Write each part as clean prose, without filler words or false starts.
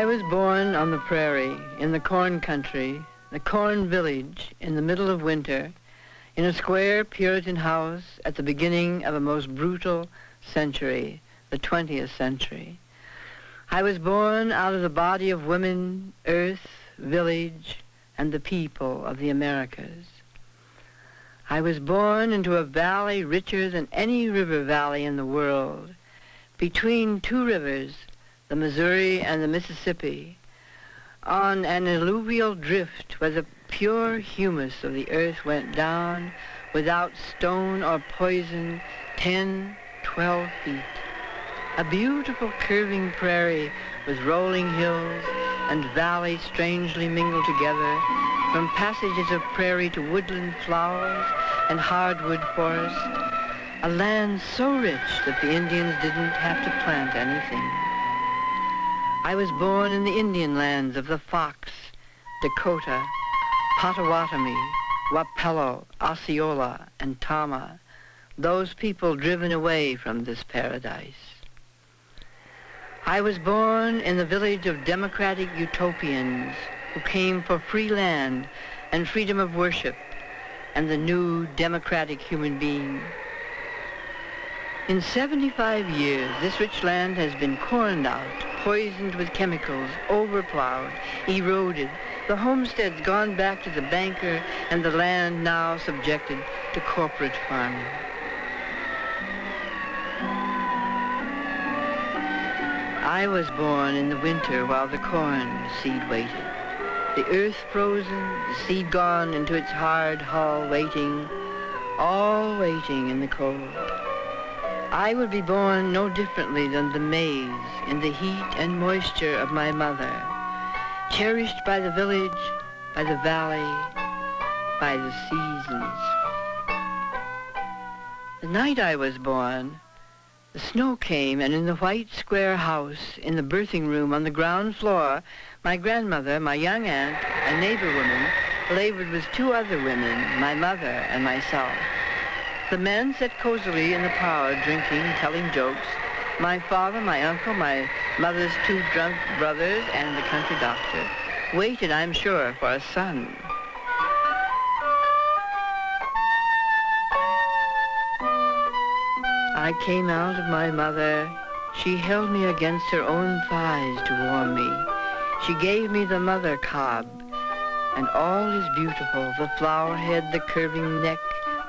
I was born on the prairie, in the corn country, the corn village, in the middle of winter, in a square Puritan house at the beginning of a most brutal century, the 20th century. I was born out of the body of women, earth, village, and the people of the Americas. I was born into a valley richer than any river valley in the world, between two rivers, the Missouri and the Mississippi, on an alluvial drift where the pure humus of the earth went down without stone or poison 10, 12 feet. A beautiful curving prairie with rolling hills and valleys strangely mingled together, from passages of prairie to woodland flowers and hardwood forest, a land so rich that the Indians didn't have to plant anything. I was born in the Indian lands of the Fox, Dakota, Potawatomi, Wapello, Osceola, and Tama, those people driven away from this paradise. I was born in the village of democratic utopians who came for free land and freedom of worship and the new democratic human being. In 75 years, this rich land has been corned out, poisoned with chemicals, overplowed, eroded, the homesteads gone back to the banker, and the land now subjected to corporate farming. I was born in the winter while the corn seed waited. The earth frozen, the seed gone into its hard hull waiting, all waiting in the cold. I would be born no differently than the maize in the heat and moisture of my mother, cherished by the village, by the valley, by the seasons. The night I was born, the snow came, and in the white square house, in the birthing room on the ground floor, my grandmother, my young aunt, a neighbor woman, labored with two other women, my mother and myself. The men sat cozily in the parlor, drinking, telling jokes. My father, my uncle, my mother's two drunk brothers, and the country doctor waited, I'm sure, for a son. I came out of my mother. She held me against her own thighs to warm me. She gave me the mother cob, and all is beautiful, the flower head, the curving neck,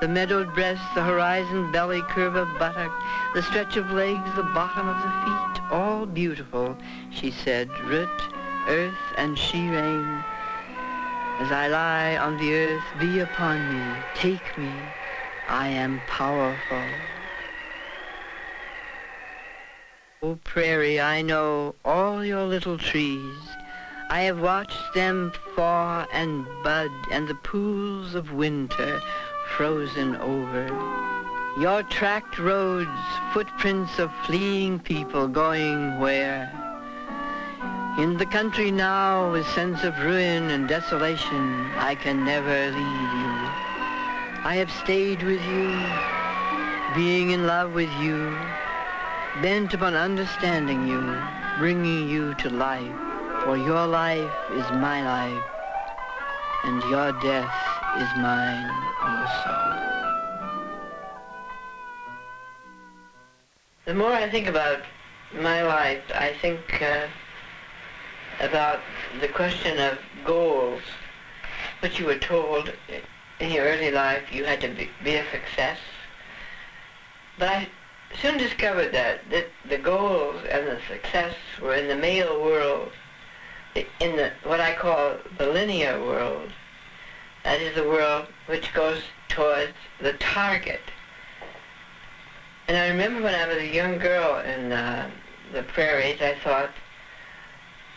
the meadowed breast, the horizon belly curve of buttock, the stretch of legs, the bottom of the feet, all beautiful, she said, root, earth, and she-rain. As I lie on the earth, be upon me, take me, I am powerful. Oh, prairie, I know all your little trees. I have watched them thaw and bud, and the pools of winter frozen over. Your tracked roads, footprints of fleeing people going where? In the country now, with sense of ruin and desolation, I can never leave you. I have stayed with you, being in love with you, bent upon understanding you, bringing you to life, for your life is my life, and your death is mine also. The more I think about my life, I think about the question of goals, which you were told in your early life you had to be a success. But I soon discovered that the goals and the success were in the male world, in the what I call the linear world. That is the world which goes towards the target. And I remember when I was a young girl in the prairies, I thought,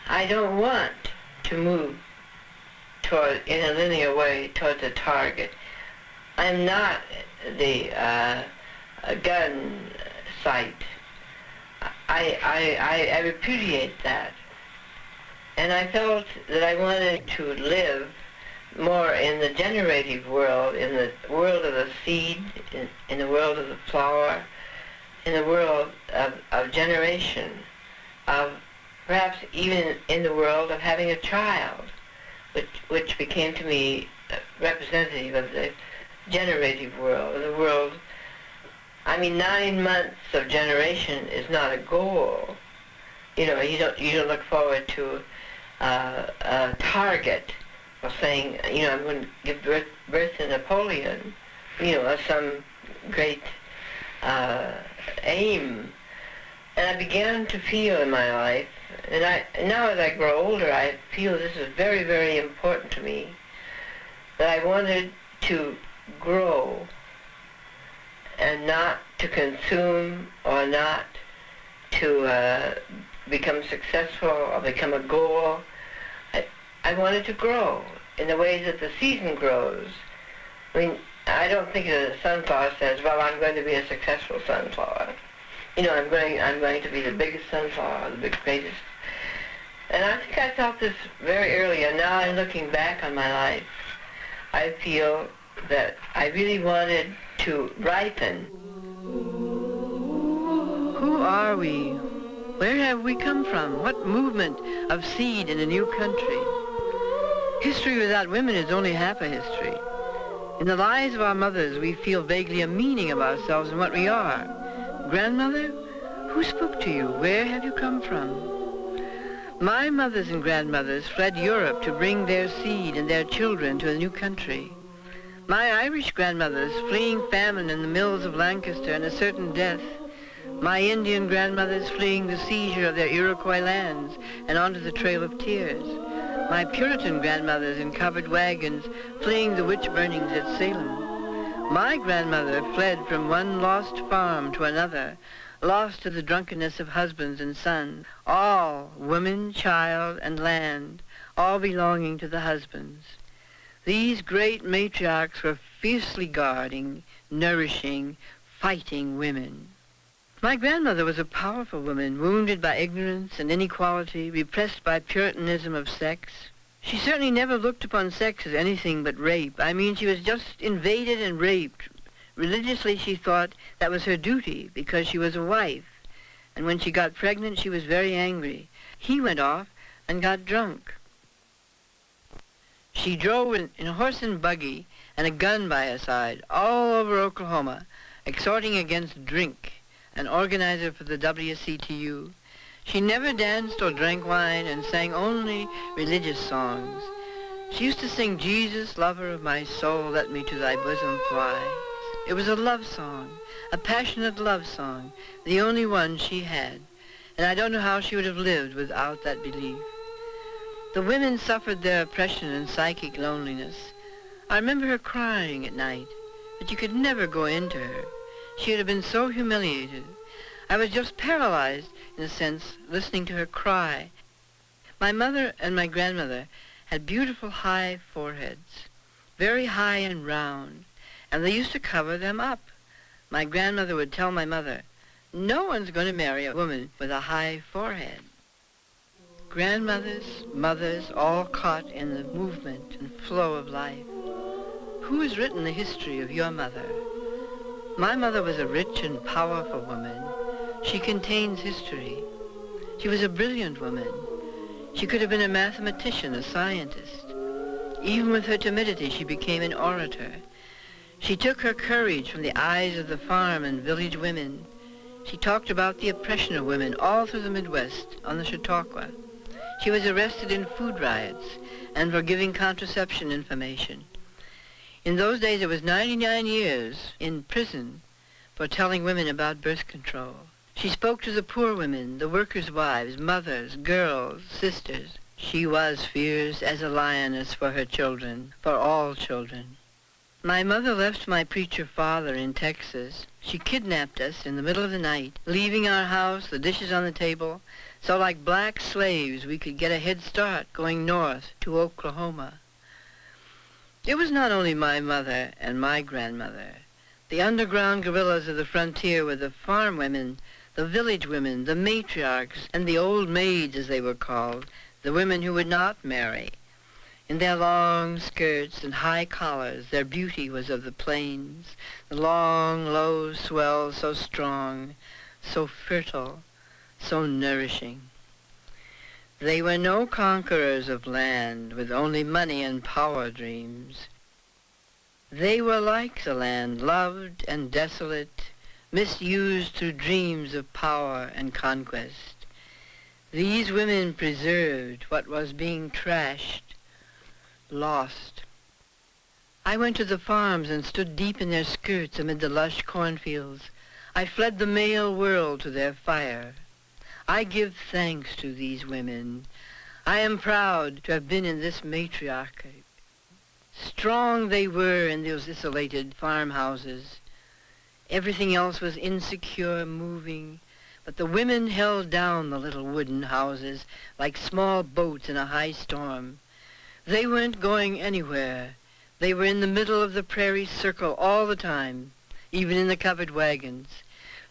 I don't want to move toward, in a linear way, toward the target. I'm not the gun sight. I repudiate that. And I felt that I wanted to live more in the generative world, in the world of the seed, in the world of the flower, in the world of generation, of perhaps even in the world of having a child, which became to me representative of the generative world, the world. I mean, 9 months of generation is not a goal. You know, you don't look forward to a target of saying, you know, I'm going to give birth to Napoleon, you know, as some great aim. And I began to feel in my life, and now as I grow older, I feel this is very, very important to me, that I wanted to grow and not to consume or not to become successful or become a goal. I wanted to grow in the way that the season grows. I mean, I don't think a sunflower says, well, I'm going to be a successful sunflower. You know, I'm going to be the biggest sunflower, the greatest. And I think I felt this very early, and now I'm looking back on my life. I feel that I really wanted to ripen. Who are we? Where have we come from? What movement of seed in a new country? History without women is only half a history. In the lives of our mothers, we feel vaguely a meaning of ourselves and what we are. Grandmother, who spoke to you? Where have you come from? My mothers and grandmothers fled Europe to bring their seed and their children to a new country. My Irish grandmothers fleeing famine in the mills of Lancaster and a certain death. My Indian grandmothers fleeing the seizure of their Iroquois lands and onto the Trail of Tears. My Puritan grandmothers in covered wagons fleeing the witch burnings at Salem. My grandmother fled from one lost farm to another, lost to the drunkenness of husbands and sons, all, woman, child, and land, all belonging to the husbands. These great matriarchs were fiercely guarding, nourishing, fighting women. My grandmother was a powerful woman, wounded by ignorance and inequality, repressed by puritanism of sex. She certainly never looked upon sex as anything but rape. I mean, she was just invaded and raped. Religiously, she thought that was her duty because she was a wife. And when she got pregnant, she was very angry. He went off and got drunk. She drove in a horse and buggy and a gun by her side all over Oklahoma, exhorting against drink, an organizer for the WCTU. She never danced or drank wine and sang only religious songs. She used to sing, Jesus, lover of my soul, let me to thy bosom fly. It was a love song, a passionate love song, the only one she had. And I don't know how she would have lived without that belief. The women suffered their oppression and psychic loneliness. I remember her crying at night, but you could never go into her. She would have been so humiliated. I was just paralyzed, in a sense, listening to her cry. My mother and my grandmother had beautiful high foreheads, very high and round, and they used to cover them up. My grandmother would tell my mother, no one's going to marry a woman with a high forehead. Grandmothers, mothers, all caught in the movement and flow of life. Who has written the history of your mother? My mother was a rich and powerful woman. She contains history. She was a brilliant woman. She could have been a mathematician, a scientist. Even with her timidity, she became an orator. She took her courage from the eyes of the farm and village women. She talked about the oppression of women all through the Midwest on the Chautauqua. She was arrested in food riots and for giving contraception information. In those days, it was 99 years in prison for telling women about birth control. She spoke to the poor women, the workers' wives, mothers, girls, sisters. She was fierce as a lioness for her children, for all children. My mother left my preacher father in Texas. She kidnapped us in the middle of the night, leaving our house, the dishes on the table, so like black slaves we could get a head start going north to Oklahoma. It was not only my mother and my grandmother. The underground guerrillas of the frontier were the farm women, the village women, the matriarchs, and the old maids, as they were called, the women who would not marry. In their long skirts and high collars, their beauty was of the plains, the long, low swells so strong, so fertile, so nourishing. They were no conquerors of land with only money and power dreams. They were like the land, loved and desolate, misused through dreams of power and conquest. These women preserved what was being trashed, lost. I went to the farms and stood deep in their skirts amid the lush cornfields. I fled the male world to their fire. I give thanks to these women. I am proud to have been in this matriarchy. Strong they were in those isolated farmhouses. Everything else was insecure, moving, but the women held down the little wooden houses like small boats in a high storm. They weren't going anywhere. They were in the middle of the prairie circle all the time, even in the covered wagons.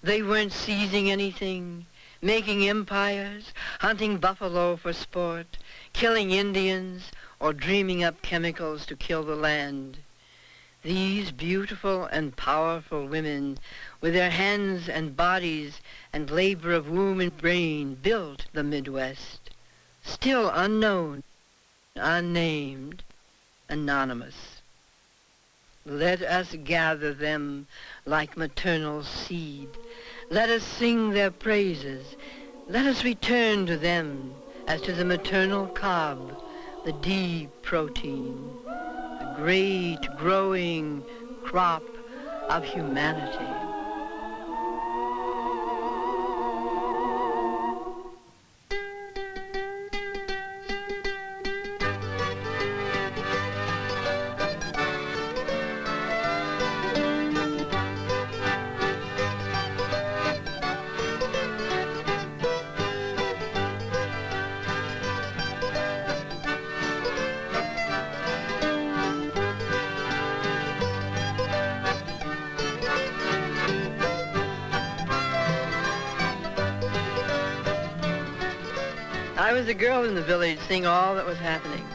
They weren't seizing anything, making empires, hunting buffalo for sport, killing Indians, or dreaming up chemicals to kill the land. These beautiful and powerful women, with their hands and bodies and labor of womb and brain, built the Midwest, still unknown, unnamed, anonymous. Let us gather them like maternal seed. Let us sing their praises. Let us return to them as to the maternal cob, the D protein, the great growing crop of humanity. I was a girl in the village seeing all that was happening.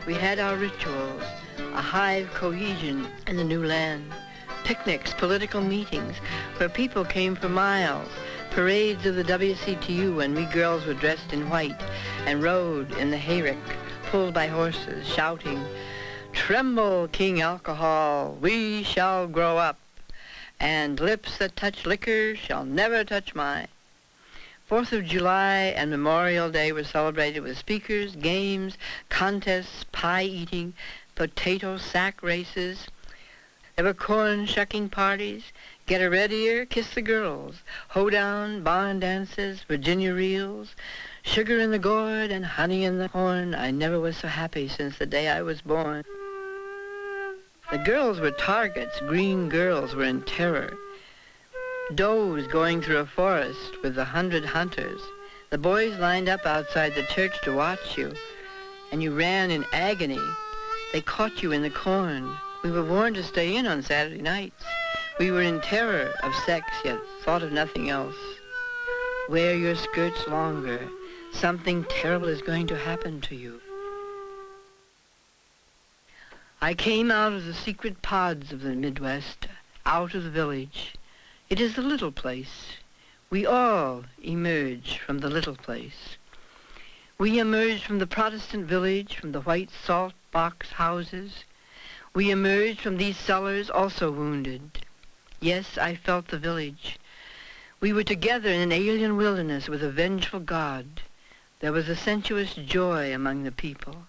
We had our rituals, a hive cohesion in the new land, picnics, political meetings, where people came for miles, parades of the WCTU when we girls were dressed in white and rode in the hayrick, pulled by horses, shouting, "Tremble, King Alcohol, we shall grow up, and lips that touch liquor shall never touch mine." 4th of July and Memorial Day were celebrated with speakers, games, contests, pie eating, potato sack races. There were corn shucking parties, get a red ear, kiss the girls, hoedown, barn dances, Virginia reels, sugar in the gourd and honey in the horn. I never was so happy since the day I was born. The girls were targets. Green girls were in terror. Does going through a forest with 100 hunters. The boys lined up outside the church to watch you, and you ran in agony. They caught you in the corn. We were warned to stay in on Saturday nights. We were in terror of sex, yet thought of nothing else. Wear your skirts longer. Something terrible is going to happen to you. I came out of the secret pods of the Midwest, out of the village. It is the little place. We all emerge from the little place. We emerged from the Protestant village, from the white salt box houses. We emerged from these cellars also wounded. Yes, I felt the village. We were together in an alien wilderness with a vengeful God. There was a sensuous joy among the people.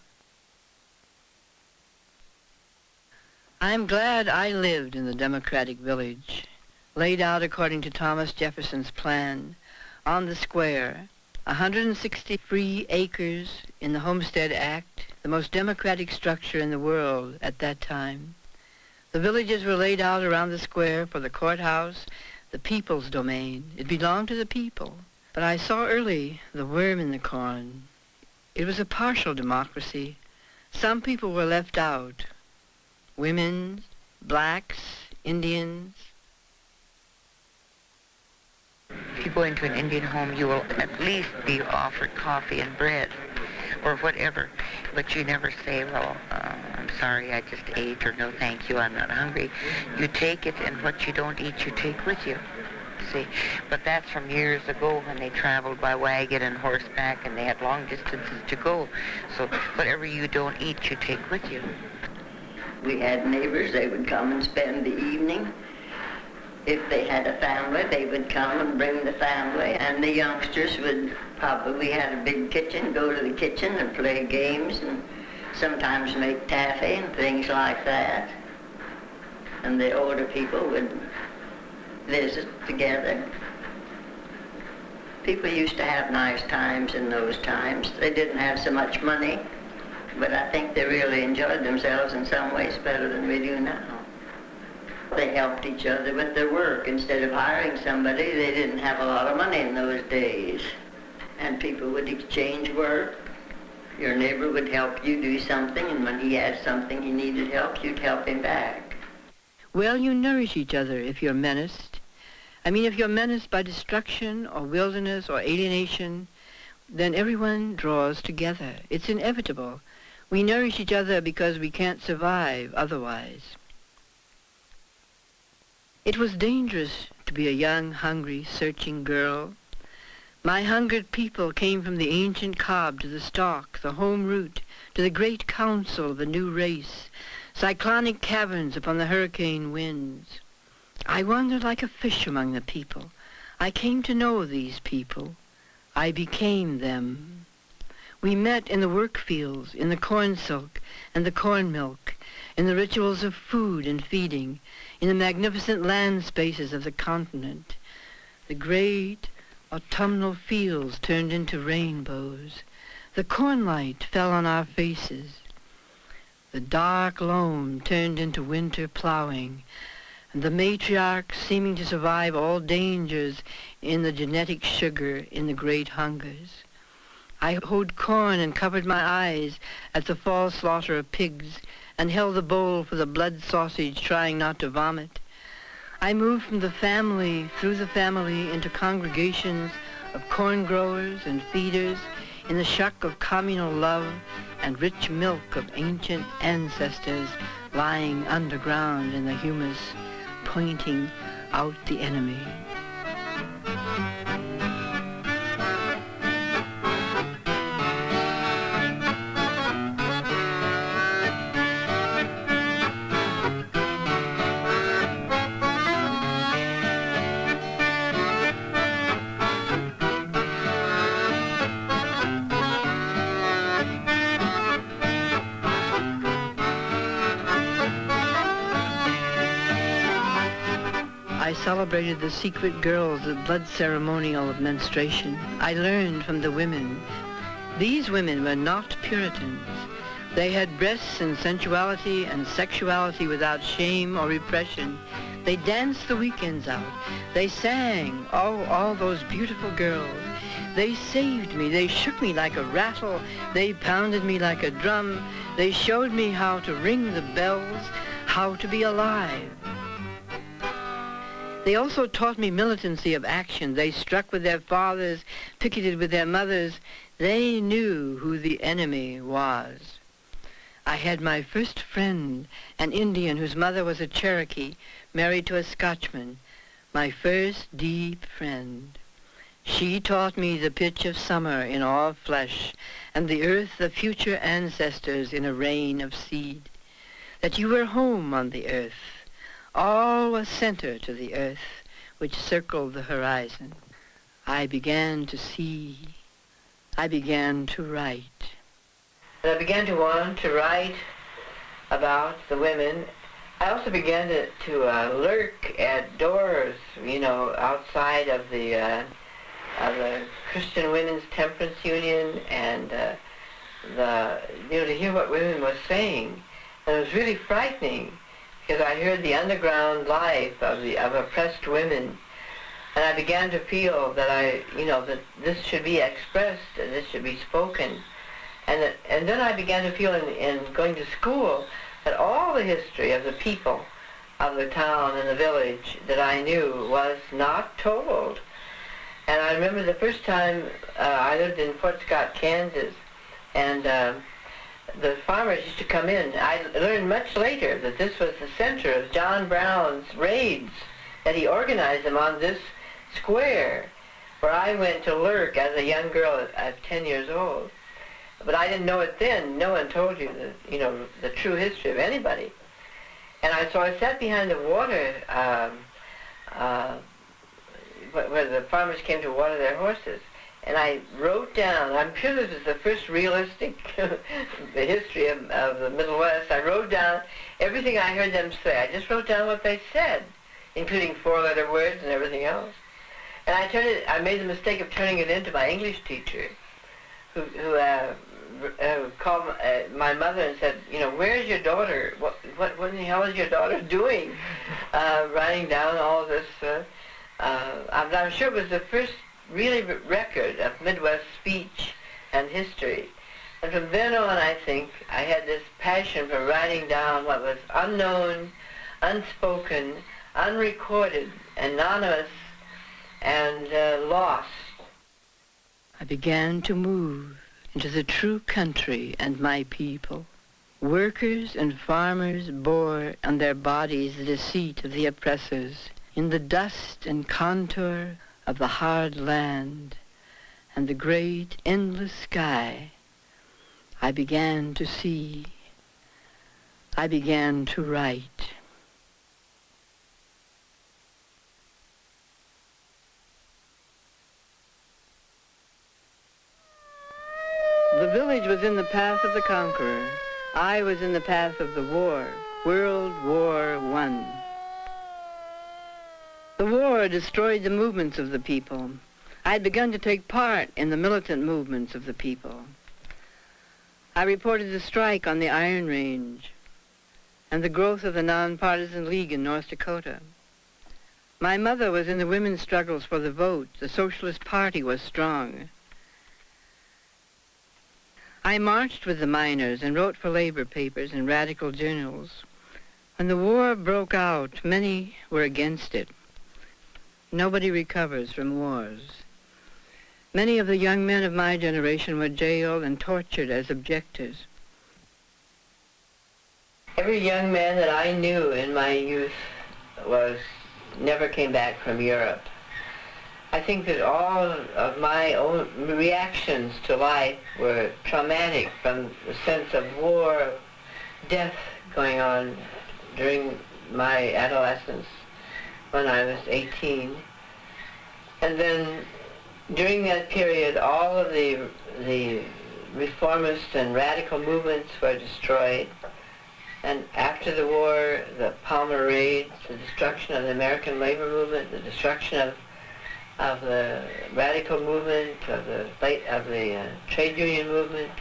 I'm glad I lived in the democratic village, laid out according to Thomas Jefferson's plan, on the square, 160 free acres in the Homestead Act, the most democratic structure in the world at that time. The villages were laid out around the square for the courthouse, the people's domain. It belonged to the people. But I saw early the worm in the corn. It was a partial democracy. Some people were left out. Women, blacks, Indians. If you go into an Indian home, you will at least be offered coffee and bread or whatever, but you never say, well, I'm sorry, I just ate, or no, thank you, I'm not hungry. You take it, and what you don't eat, you take with you. See, but that's from years ago when they traveled by wagon and horseback and they had long distances to go. So whatever you don't eat, you take with you. We had neighbors, they would come and spend the evening. If they had a family, they would come and bring the family, and the youngsters would probably had a big kitchen, go to the kitchen and play games and sometimes make taffy and things like that. And the older people would visit together. People used to have nice times in those times. They didn't have so much money, but I think they really enjoyed themselves in some ways better than we do now. They helped each other with their work. Instead of hiring somebody, they didn't have a lot of money in those days. And people would exchange work. Your neighbor would help you do something, and when he had something he needed help, you'd help him back. Well, you nourish each other if you're menaced. I mean, if you're menaced by destruction or wilderness or alienation, then everyone draws together. It's inevitable. We nourish each other because we can't survive otherwise. It was dangerous to be a young, hungry, searching girl. My hungered people came from the ancient cob to the stalk, the home root, to the great council of a new race, cyclonic caverns upon the hurricane winds. I wandered like a fish among the people. I came to know these people. I became them. We met in the work fields, in the corn silk and the corn milk, in the rituals of food and feeding, in the magnificent land spaces of the continent. The great autumnal fields turned into rainbows. The cornlight fell on our faces. The dark loam turned into winter plowing, and the matriarch seeming to survive all dangers in the genetic sugar in the great hungers. I hoed corn and covered my eyes at the fall slaughter of pigs and held the bowl for the blood sausage, trying not to vomit. I moved from the family, through the family, into congregations of corn growers and feeders in the shuck of communal love and rich milk of ancient ancestors lying underground in the humus, pointing out the enemy. I celebrated the secret girls, the blood ceremonial of menstruation. I learned from the women. These women were not Puritans. They had breasts and sensuality and sexuality without shame or repression. They danced the weekends out. They sang, oh, all those beautiful girls. They saved me. They shook me like a rattle. They pounded me like a drum. They showed me how to ring the bells, how to be alive. They also taught me militancy of action. They struck with their fathers, picketed with their mothers. They knew who the enemy was. I had my first friend, an Indian whose mother was a Cherokee, married to a Scotchman. My first deep friend. She taught me the pitch of summer in all flesh, and the earth the future ancestors in a rain of seed. That you were home on the earth. All was center to the earth, which circled the horizon. I began to see. I began to write. And I began to want to write about the women. I also began to lurk at doors, you know, outside of the Christian Women's Temperance Union, and to hear what women were saying. And it was really frightening, because I heard the underground life of oppressed women, and I began to feel that that this should be expressed and this should be spoken, and then I began to feel in going to school that all the history of the people of the town and the village that I knew was not told. And I remember the first time I lived in Fort Scott, Kansas, and the farmers used to come in. I learned much later that this was the center of John Brown's raids, that he organized them on this square where I went to lurk as a young girl at 10 years old. But I didn't know it then. No one told you the true history of anybody. And so I sat behind the water where the farmers came to water their horses. And I wrote down, I'm sure this is the first realistic history of the Middle West. I wrote down everything I heard them say. I just wrote down what they said, including four-letter words and everything else. And I made the mistake of turning it in to my English teacher, who called my mother and said, where's your daughter? What in the hell is your daughter doing? Writing down all this. I'm sure it was the first really record of Midwest speech and history. And from then on, I think, I had this passion for writing down what was unknown, unspoken, unrecorded, anonymous, and lost. I began to move into the true country and my people. Workers and farmers bore on their bodies the deceit of the oppressors. In the dust and contour of the hard land and the great endless sky, I began to see. I began to write. The village was in the path of the conqueror. I was in the path of the war, World War I. The war destroyed the movements of the people. I had begun to take part in the militant movements of the people. I reported the strike on the Iron Range and the growth of the Nonpartisan League in North Dakota. My mother was in the women's struggles for the vote. The Socialist Party was strong. I marched with the miners and wrote for labor papers and radical journals. When the war broke out, many were against it. Nobody recovers from wars. Many of the young men of my generation were jailed and tortured as objectors. Every young man that I knew in my youth never came back from Europe. I think that all of my own reactions to life were traumatic, from the sense of war, death going on during my adolescence when I was 18. And then during that period, all of the reformist and radical movements were destroyed. And after the war, the Palmer raids, the destruction of the American labor movement, the destruction of the radical movement, of the trade union movement.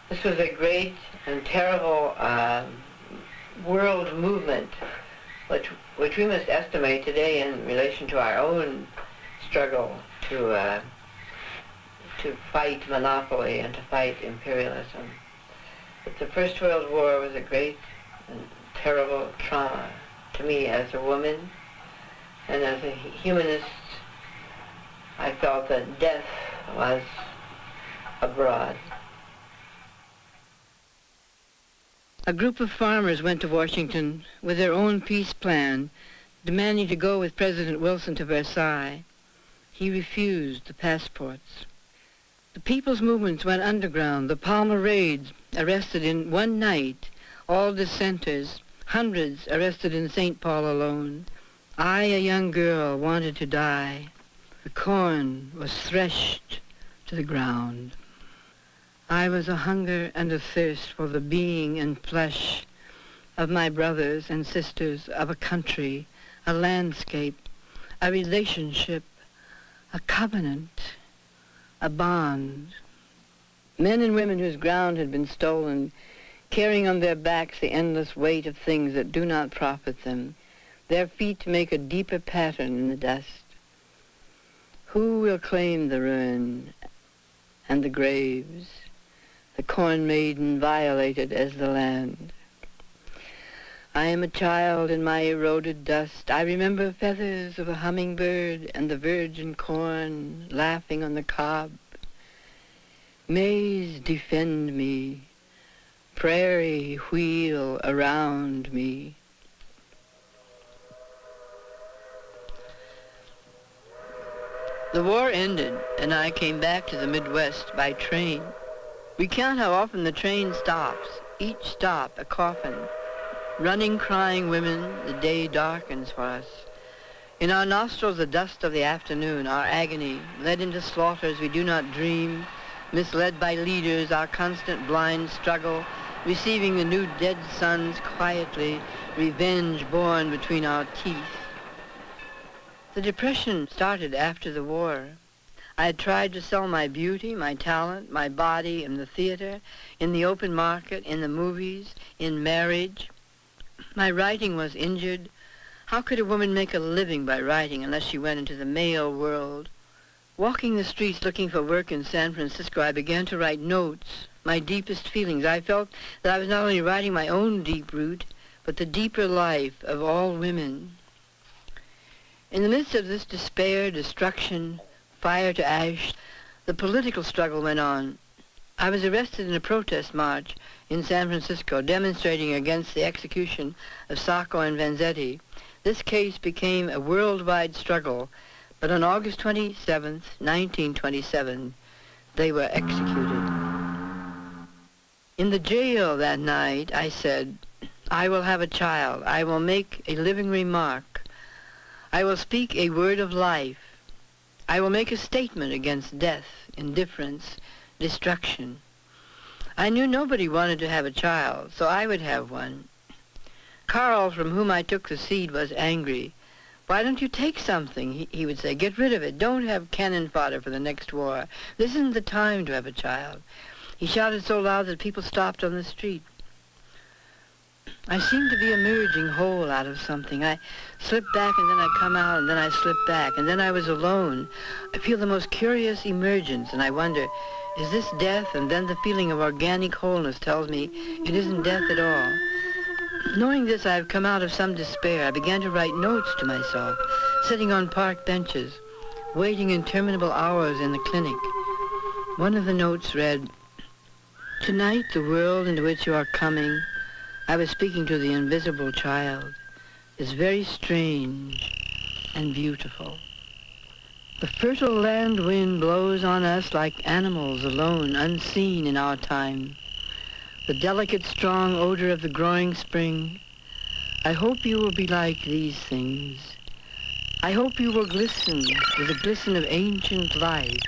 This was a great and terrible world movement, which we must estimate today in relation to our own struggle to fight monopoly and to fight imperialism. But the First World War was a great and terrible trauma to me as a woman, and as a humanist. I felt that death was abroad. A group of farmers went to Washington with their own peace plan, demanding to go with President Wilson to Versailles. He refused the passports. The people's movements went underground. The Palmer raids arrested in one night all dissenters, hundreds arrested in St. Paul alone. I, a young girl, wanted to die. The corn was threshed to the ground. I was a hunger and a thirst for the being and flesh of my brothers and sisters, of a country, a landscape, a relationship, a covenant, a bond. Men and women whose ground had been stolen, carrying on their backs the endless weight of things that do not profit them. Their feet make a deeper pattern in the dust. Who will claim the ruin and the graves, the corn maiden violated as the land? I am a child in my eroded dust. I remember feathers of a hummingbird and the virgin corn laughing on the cob. Maize, defend me. Prairie, wheel around me. The war ended, and I came back to the Midwest by train. Recount how often the train stops, each stop a coffin. Running, crying women, the day darkens for us. In our nostrils the dust of the afternoon, our agony, led into slaughters we do not dream, misled by leaders, our constant blind struggle, receiving the new dead sons quietly, revenge born between our teeth. The Depression started after the war. I had tried to sell my beauty, my talent, my body in the theater, in the open market, in the movies, in marriage. My writing was injured. How could a woman make a living by writing unless she went into the male world? Walking the streets looking for work in San Francisco, I began to write notes, my deepest feelings. I felt that I was not only writing my own deep root, but the deeper life of all women. In the midst of this despair, destruction, fire to ash, the political struggle went on. I was arrested in a protest march in San Francisco, demonstrating against the execution of Sacco and Vanzetti. This case became a worldwide struggle, but on August 27th, 1927, they were executed. In the jail that night, I said, I will have a child. I will make a living remark. I will speak a word of life. I will make a statement against death, indifference, destruction. I knew nobody wanted to have a child, so I would have one. Carl, from whom I took the seed, was angry. Why don't you take something? He would say, get rid of it. Don't have cannon fodder for the next war. This isn't the time to have a child. He shouted so loud that people stopped on the street. I seemed to be emerging whole out of something. I slipped back, and then I come out, and then I slip back, and then I was alone. I feel the most curious emergence, and I wonder, is this death? And then the feeling of organic wholeness tells me it isn't death at all. Knowing this, I have come out of some despair. I began to write notes to myself, sitting on park benches, waiting interminable hours in the clinic. One of the notes read, tonight the world into which you are coming, I was speaking to the invisible child, is very strange and beautiful. The fertile land wind blows on us like animals alone, unseen in our time. The delicate, strong odor of the growing spring. I hope you will be like these things. I hope you will glisten with the glisten of ancient life,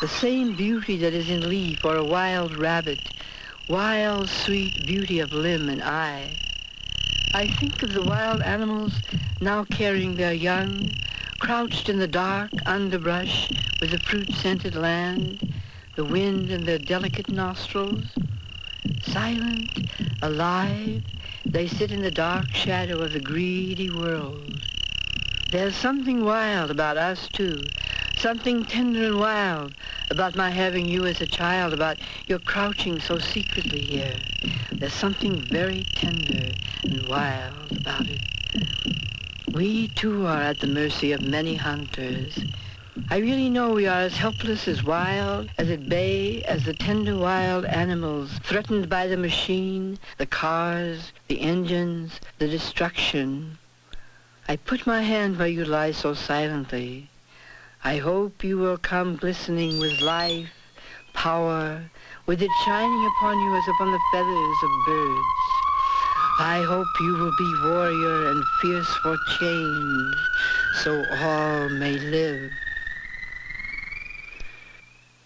the same beauty that is in leaf or a wild rabbit, wild, sweet beauty of limb and eye. I think of the wild animals now carrying their young, crouched in the dark underbrush with the fruit-scented land, the wind in their delicate nostrils. Silent, alive, they sit in the dark shadow of the greedy world. There's something wild about us, too. Something tender and wild about my having you as a child, about your crouching so secretly here. There's something very tender and wild about it. We, too, are at the mercy of many hunters. I really know we are as helpless, as wild, as at bay, as the tender wild animals threatened by the machine, the cars, the engines, the destruction. I put my hand where you lie so silently. I hope you will come glistening with life, power, with it shining upon you as upon the feathers of birds. I hope you will be warrior and fierce for change, so all may live.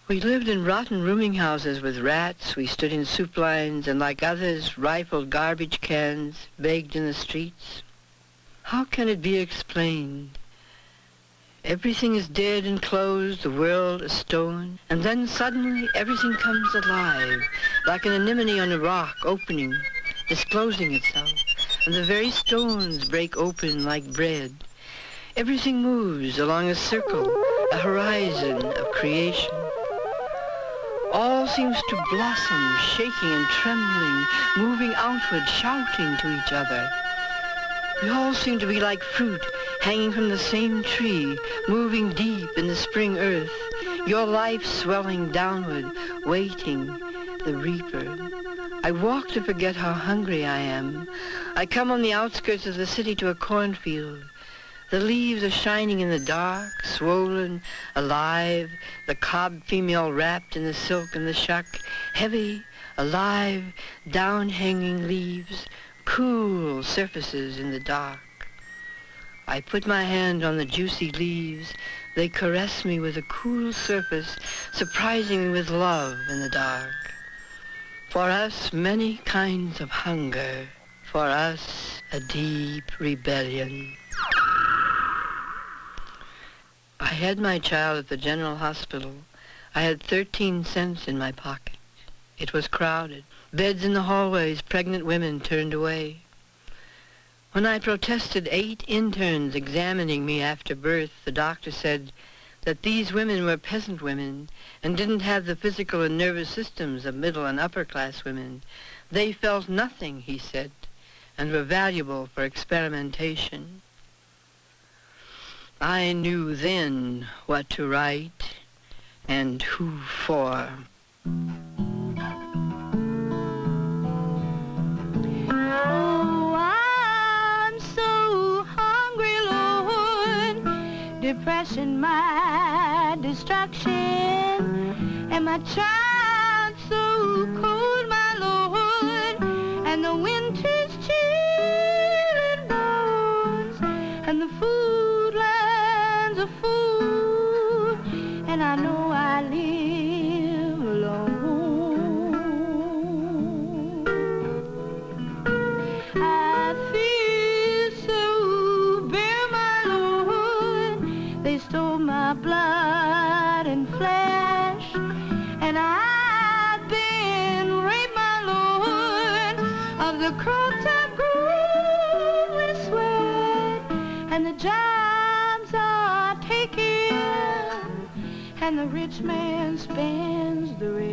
We lived in rotten rooming houses with rats. We stood in soup lines and, like others, rifled garbage cans, begged in the streets. How can it be explained? Everything is dead and closed, the world a stone, and then suddenly everything comes alive, like an anemone on a rock opening, disclosing itself, and the very stones break open like bread. Everything moves along a circle, a horizon of creation. All seems to blossom, shaking and trembling, moving outward, shouting to each other. We all seem to be like fruit hanging from the same tree, moving deep in the spring earth, your life swelling downward, waiting, the reaper. I walk to forget how hungry I am. I come on the outskirts of the city to a cornfield. The leaves are shining in the dark, swollen, alive, the cob female wrapped in the silk and the shuck, heavy, alive, down-hanging leaves, cool surfaces in the dark. I put my hand on the juicy leaves. They caress me with a cool surface, surprising me with love in the dark. For us, many kinds of hunger. For us, a deep rebellion. I had my child at the General Hospital. I had 13 cents in my pocket. It was crowded. Beds in the hallways, pregnant women turned away. When I protested 8 interns examining me after birth, the doctor said that these women were peasant women and didn't have the physical and nervous systems of middle and upper class women. They felt nothing, he said, and were valuable for experimentation. I knew then what to write and who for. Oh, I'm so hungry, Lord. Depression, my distraction, and my child so cold, my Lord, and the winter's chilling bones, and the food lands are full, and I know I live alone. I feel so bare, my Lord. They stole my blood and flesh, and I've been raped, my Lord, of the crops I've grown with sweat, and the jobs are taken, and the rich man spends the rest.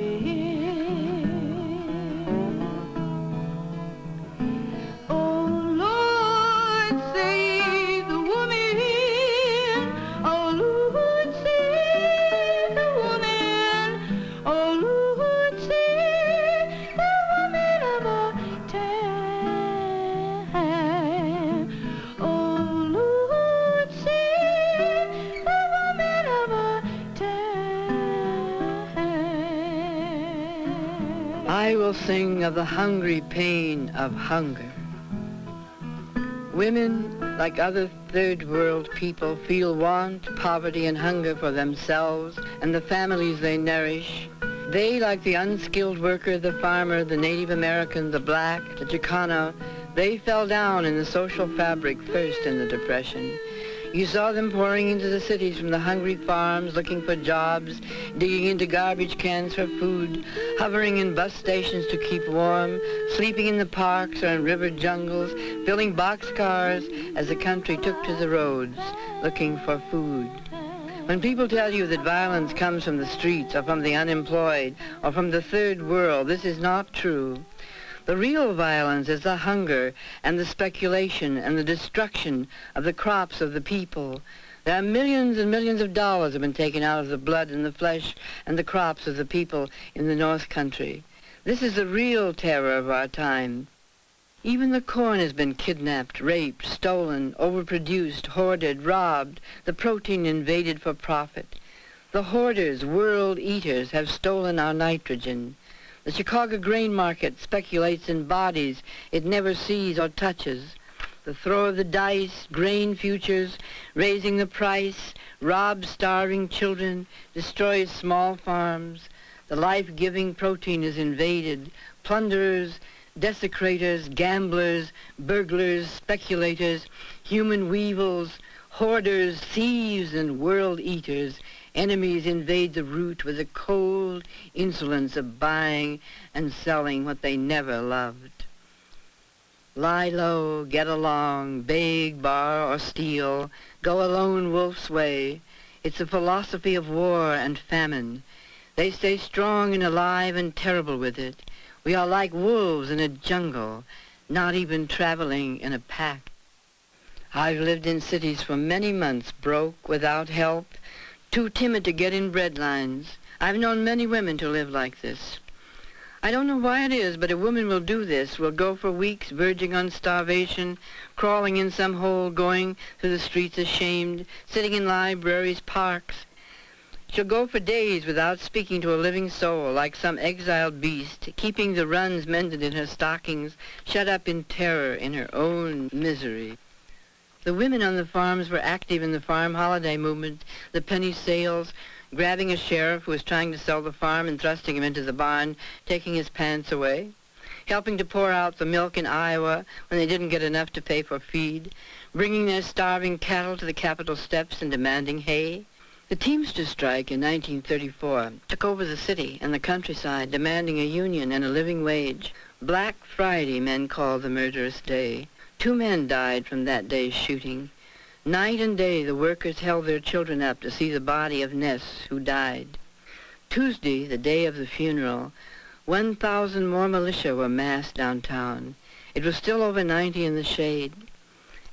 Oh, Lord, save the woman. Oh, Lord, save the woman. Oh, Lord, save the woman of our time. Oh, Lord, save the woman of our time. I will sing of the hungry pain of hunger. Women, like other third world people, feel want, poverty, and hunger for themselves and the families they nourish. They, like the unskilled worker, the farmer, the Native American, the black, the Chicano, they fell down in the social fabric first in the Depression. You saw them pouring into the cities from the hungry farms, looking for jobs, digging into garbage cans for food, hovering in bus stations to keep warm, sleeping in the parks or in river jungles, filling boxcars as the country took to the roads, looking for food. When people tell you that violence comes from the streets or from the unemployed or from the third world, this is not true. The real violence is the hunger and the speculation and the destruction of the crops of the people. There are millions and millions of dollars have been taken out of the blood and the flesh and the crops of the people in the North Country. This is the real terror of our time. Even the corn has been kidnapped, raped, stolen, overproduced, hoarded, robbed, the protein invaded for profit. The hoarders, world eaters, have stolen our nitrogen. The Chicago grain market speculates in bodies it never sees or touches. The throw of the dice, grain futures, raising the price, robs starving children, destroys small farms. The life-giving protein is invaded. Plunderers, desecrators, gamblers, burglars, speculators, human weevils, hoarders, thieves, and world eaters. Enemies invade the root with the cold insolence of buying and selling what they never loved. Lie low, get along, beg, borrow, or steal, go a lone wolf's way. It's a philosophy of war and famine. They stay strong and alive and terrible with it. We are like wolves in a jungle, not even traveling in a pack. I've lived in cities for many months, broke, without help, too timid to get in bread lines. I've known many women to live like this. I don't know why it is, but a woman will do this, will go for weeks verging on starvation, crawling in some hole, going through the streets ashamed, sitting in libraries, parks. She'll go for days without speaking to a living soul, like some exiled beast, keeping the runs mended in her stockings, shut up in terror in her own misery. The women on the farms were active in the farm holiday movement, the penny sales, grabbing a sheriff who was trying to sell the farm and thrusting him into the barn, taking his pants away, helping to pour out the milk in Iowa when they didn't get enough to pay for feed, bringing their starving cattle to the Capitol steps and demanding hay. The Teamsters strike in 1934 took over the city and the countryside, demanding a union and a living wage. Black Friday, men called the murderous day. 2 men died from that day's shooting. Night and day, the workers held their children up to see the body of Ness, who died. Tuesday, the day of the funeral, 1,000 more militia were massed downtown. It was still over 90 in the shade.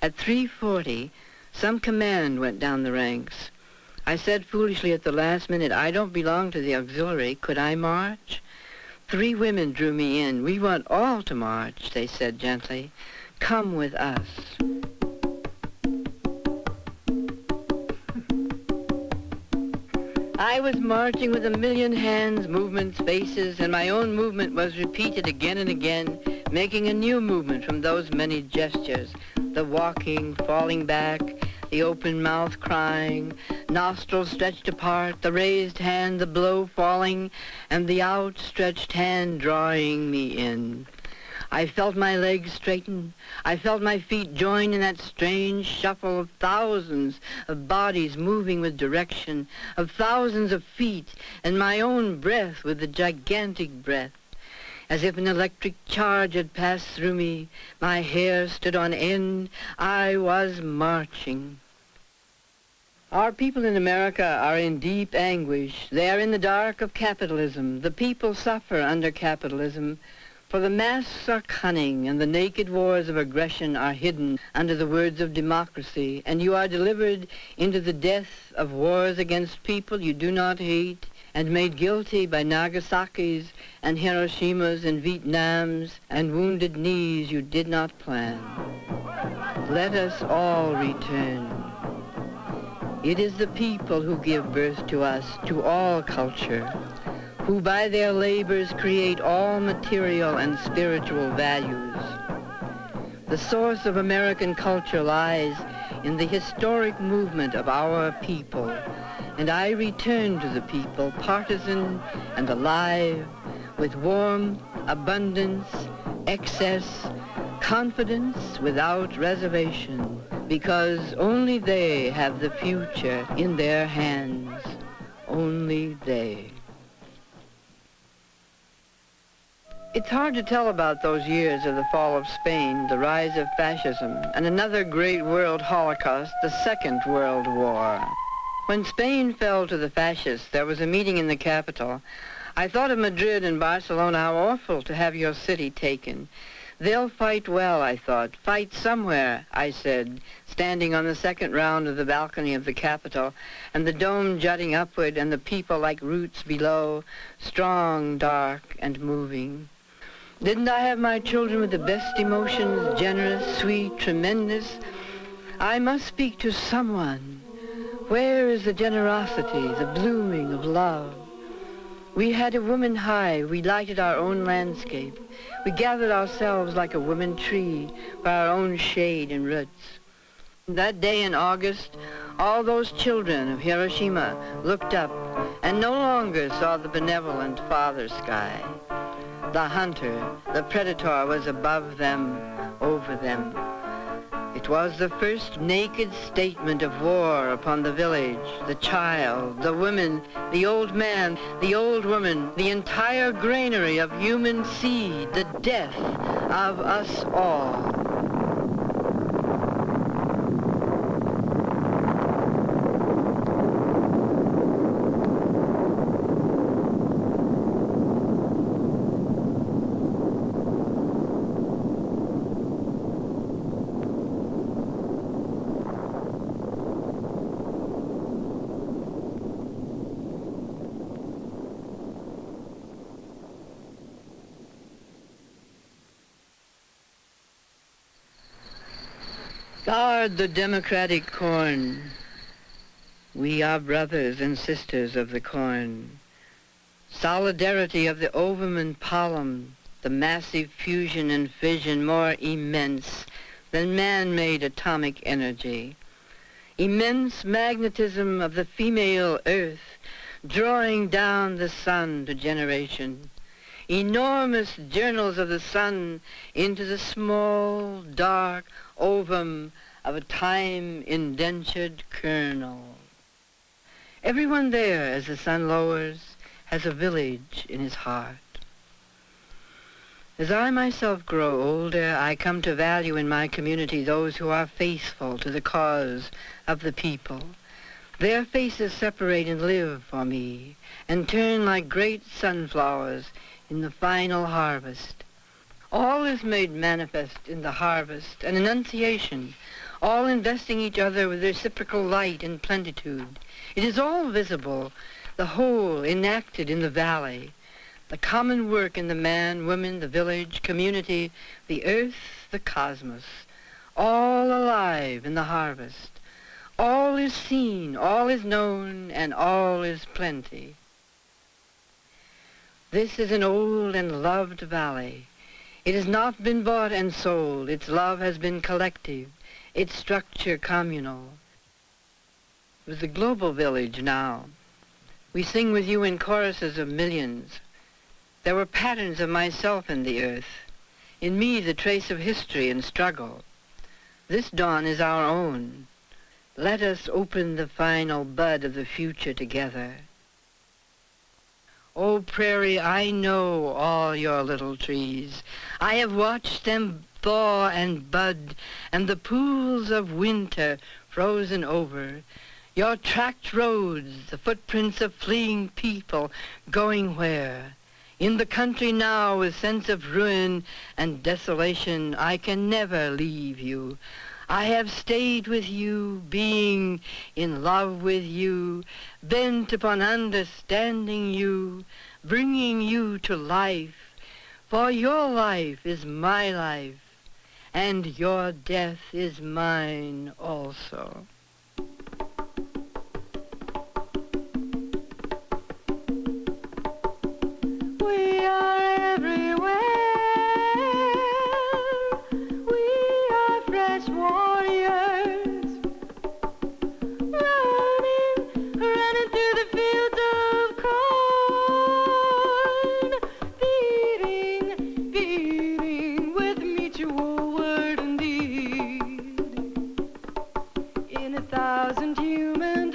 At 3:40, some command went down the ranks. I said foolishly at the last minute, I don't belong to the auxiliary. Could I march? 3 women drew me in. We want all to march, they said gently. Come with us. I was marching with a million hands, movements, faces, and my own movement was repeated again and again, making a new movement from those many gestures. The walking, falling back, the open mouth crying, nostrils stretched apart, the raised hand, the blow falling, and the outstretched hand drawing me in. I felt my legs straighten. I felt my feet join in that strange shuffle of thousands of bodies moving with direction, of thousands of feet, and my own breath with the gigantic breath. As if an electric charge had passed through me, my hair stood on end. I was marching. Our people in America are in deep anguish. They are in the dark of capitalism. The people suffer under capitalism. For the masks are cunning, and the naked wars of aggression are hidden under the words of democracy, and you are delivered into the death of wars against people you do not hate, and made guilty by Nagasaki's and Hiroshima's and Vietnam's and wounded knees you did not plan. Let us all return. It is the people who give birth to us, to all culture, who by their labors create all material and spiritual values. The source of American culture lies in the historic movement of our people, and I return to the people, partisan and alive, with warmth, abundance, excess, confidence without reservation, because only they have the future in their hands, only they. It's hard to tell about those years of the fall of Spain, the rise of fascism, and another great world holocaust, the Second World War. When Spain fell to the fascists, there was a meeting in the capital. I thought of Madrid and Barcelona, how awful to have your city taken. They'll fight well, I thought. Fight somewhere, I said, standing on the second round of the balcony of the Capitol, and the dome jutting upward, and the people like roots below, strong, dark, and moving. Didn't I have my children with the best emotions, generous, sweet, tremendous? I must speak to someone. Where is the generosity, the blooming of love? We had a woman hive. We lighted our own landscape. We gathered ourselves like a woman tree for our own shade and roots. That day in August, all those children of Hiroshima looked up and no longer saw the benevolent father sky. The hunter, the predator was above them, over them. It was the first naked statement of war upon the village, the child, the woman, the old man, the old woman, the entire granary of human seed, the death of us all. Thou art the democratic corn. We are brothers and sisters of the corn. Solidarity of the ovum and pollen, the massive fusion and fission more immense than man-made atomic energy. Immense magnetism of the female earth, drawing down the sun to generation. Enormous journals of the sun into the small, dark ovum of a time-indentured kernel. Everyone there, as the sun lowers, has a village in his heart. As I myself grow older, I come to value in my community those who are faithful to the cause of the people. Their faces separate and live for me, and turn like great sunflowers in the final harvest. All is made manifest in the harvest, an annunciation, all investing each other with reciprocal light and plenitude. It is all visible, the whole enacted in the valley, the common work in the man, woman, the village, community, the earth, the cosmos, all alive in the harvest. All is seen, all is known, and all is plenty. This is an old and loved valley. It has not been bought and sold. Its love has been collective, its structure communal. It was the global village now. We sing with you in choruses of millions. There were patterns of myself in the earth. In me, the trace of history and struggle. This dawn is our own. Let us open the final bud of the future together. Oh, prairie, I know all your little trees. I have watched them thaw and bud, and the pools of winter frozen over. Your tracked roads, the footprints of fleeing people, going where? In the country now, with sense of ruin and desolation, I can never leave you. I have stayed with you, being in love with you, bent upon understanding you, bringing you to life. For your life is my life, and your death is mine also. We are everywhere. We are fresh warriors, running through the fields of corn, beating with mutual word and deed in 1,000 human